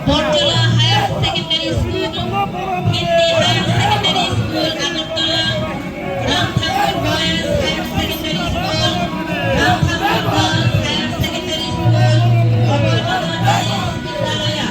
বটতলা higher secondary school, Hindi higher secondary school Agartala, Ram Thakur boys higher secondary school, Ram Thakur girls higher secondary school, Vidyalaya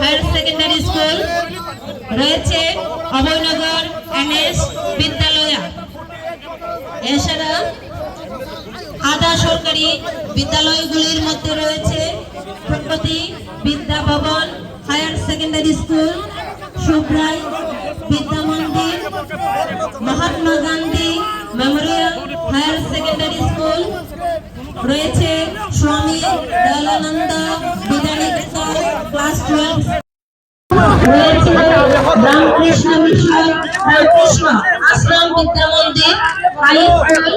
higher secondary school রয়েছে, Abhoynagar NS বিদ্যালয়া। এছাড়া আধা সরকারি বিদ্যালয়গুলির মধ্যে রয়েছে প্রগতি বিদ্যা ভবন higher secondary school, Subrai Vidya Mandir, Mahatma Gandhi memorial higher secondary school রয়েছে, স্বামী দয়ালানন্দ বিদ্যানিকেতন ক্লাস 12 রয়েছে, রামকৃষ্ণ মিশন রামকৃষ্ণ আশ্রম বিদ্যা মন্দির high school.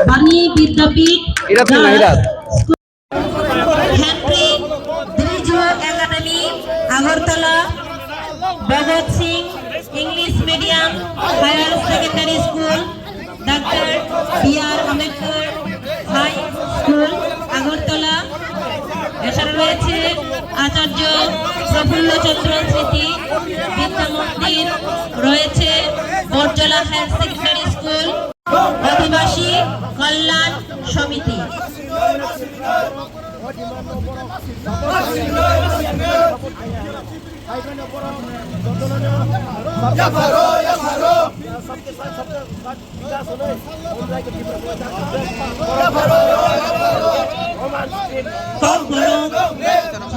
Bani Vidyapith academy Agartala, Bhagat Singh English medium higher secondary school, doctor B R. Ambedkar high school Agartala. এছাড়া রয়েছে আচার্য প্রফুল্লচন্দ্র স্মৃতি বিদ্যা মন্দির, রয়েছে Battala higher secondary school, Adibasi Kalyan Samiti.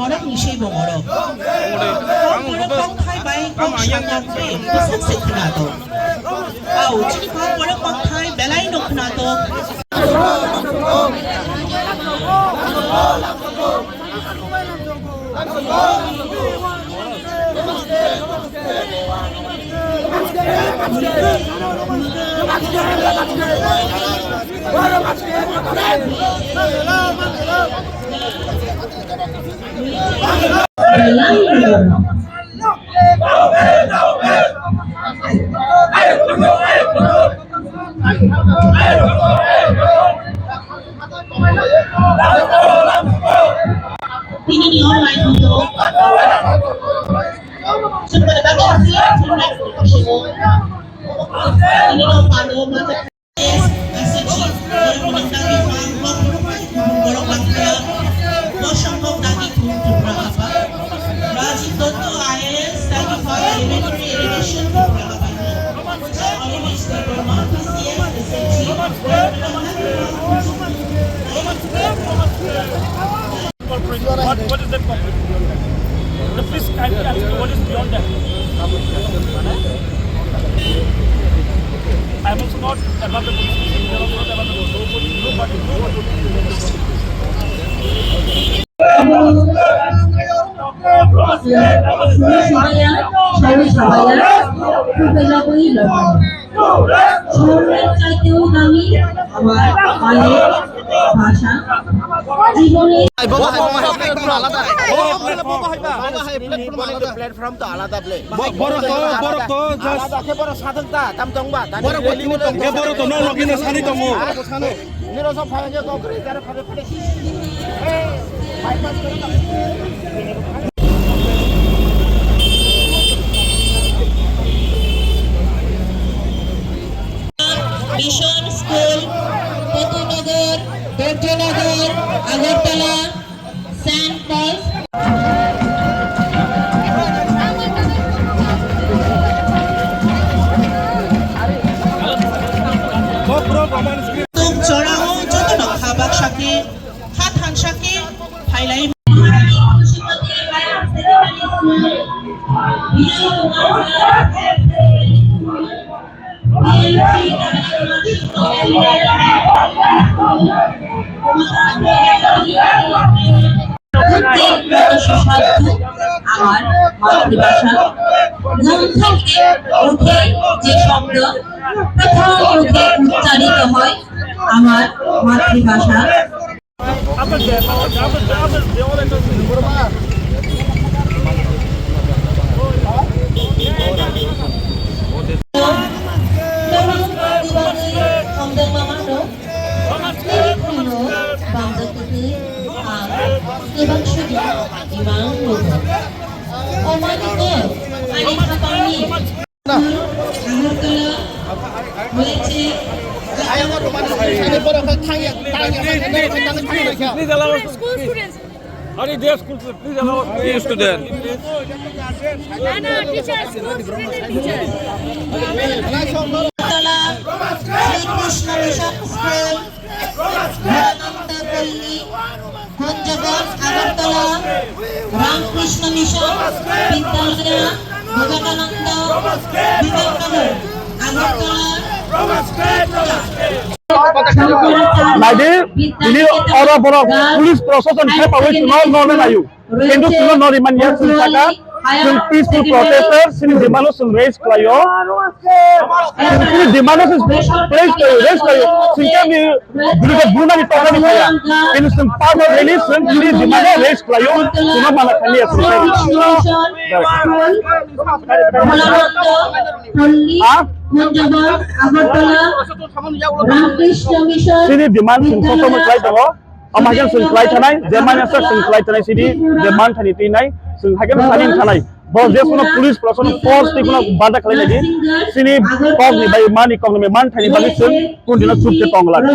Orang isay bongoro. Orang kong thai bay kong sangam pre busak seknato. Au chini kong orang kong thai belai noknato. Ini ni online untuk sebenarnya online ini lo follow message yang mengenai golongan বৈষম্যক দাবি তোমরা আবার Rajib Dutta is দাবি for elementary education তোমরা আবার always Burma PCS essentially what is that conflict? Please kindly ask me what is beyond that. I am also not above the police station. We are also not above the police. Nobody. ভাষা জীবনে platform তো আলাদা plate বড় তো just বড় সাধকতা কাম দংবা বড় তো ন লগিনা সানি দङ নিরসব ফাইজে গকরি যারা ফাইজে ফাইজে বাইপাস করে mission school Patunagar Baidyanagar Agartala saint Paul's চড়াও যত খাবাক সাকে হাত হানসাকে ফাইলাই আমার মাতৃভাষা ঘুম থেকে উঠে যে শব্দ প্রথম মুখে উচ্চারিত হয় আমার মাতৃভাষা Please allow us. School students. Are they school students? Please allow us. Student. No, teachers, school students and teachers. Srikrishna mission school Anandapalli Bhanjagarh Agartala Ramakrishna mission Vidyalaya Bhagabananda Vivekananda Agartala My dear, ini orang-orang police procession help away to not normal ayu. Kendo suno no riman ya sulsaka. Sun peaceful protesters sini dimano sun raise klayo. Sini dimano sun raise klayo. Sun kami dulu ke buna di toko ni kaya. Kendo sun power release sun sini dimano raise klayo. Suno mana kali ya sun. Sini demand sun soto maklai tango. Amajan sun klai tanai, zaman yang sun klai tanai sini demand tani tinai. Sun hagen sanin tanai. Bahwa dia punya polis pelaksanaan force ni punya badak kali lagi. Sini kong ni bayi mani kong ni man tani bagi sun pun dina sub ke tong lagi.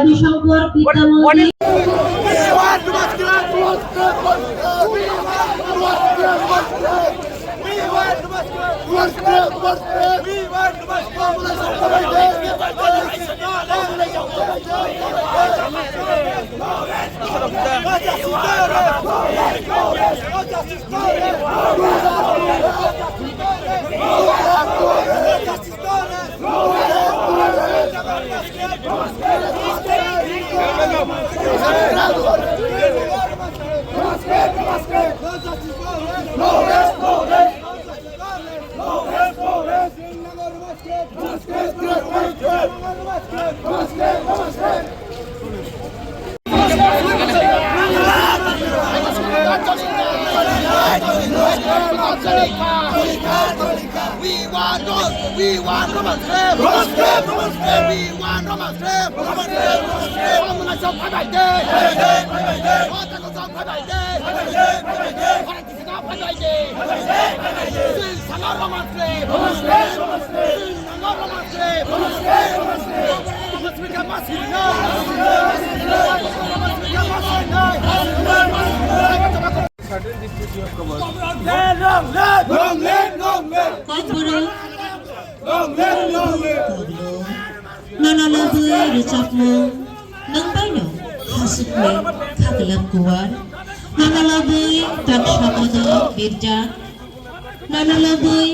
We want those. We want Roman slave. Roman slave. Roman slave. We want Roman slave. Roman slave. Roman slave. Roman slave. Roman slave. Nanalaboy recap mo nang baino hasukme khaglam kuwar nanalaboy tanshamodo birja nanalaboy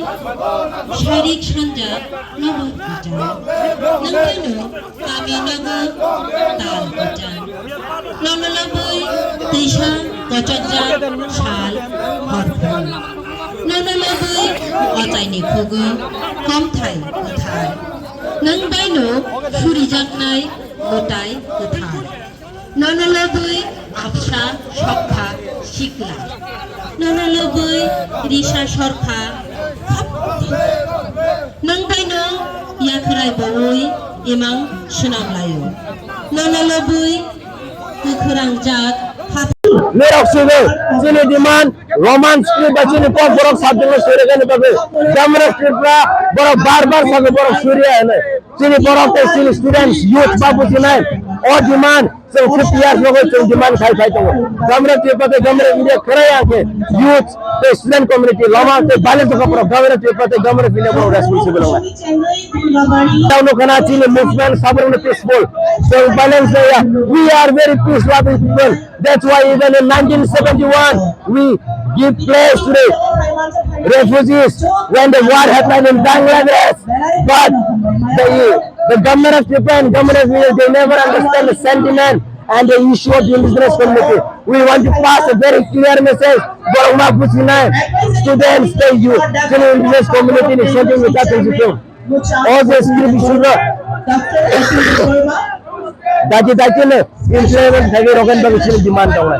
sharik sanja nabot birja nang baino kami nago tal birja nanalaboy tisha kocokja shal horphon nanalaboy otaini khugo komthai kothai nang baino surijaknai gotai kothai nanalaboy absa shokha shikla nanalaboy risha sorkha nang baino yakrai boi emang sunamlayo nanalaboy kukurang jak Merok sugar, sini demand Roman script baca ni kau borok sabda में सूर्य का निकाले, jammer script ला borok बार-बार सागे borok सूर्य है ना, sini borok ते sini students youth बाबू sini और demand so 50 years लोगों चल demand खाई तो jammer script पे jammer India करे यहाँ के youth ते student community lama ते balance का borok jammer script पे jammer India borok responsible होगा. Tahu nak kena sini movement sabar untuk peaceful, so balance ya. We are very peace loving people. That's why even in 1971 we give place to the refugees when the war happened in Bangladesh. But the government of Japan, government of India, they never understand the sentiment and the issue of the indigenous community. We want to pass a very clear message. Students, stay youth, the indigenous community is something we can't do. All this sugar. Daki ne, influence thagi rogan bagi sini demand tahu.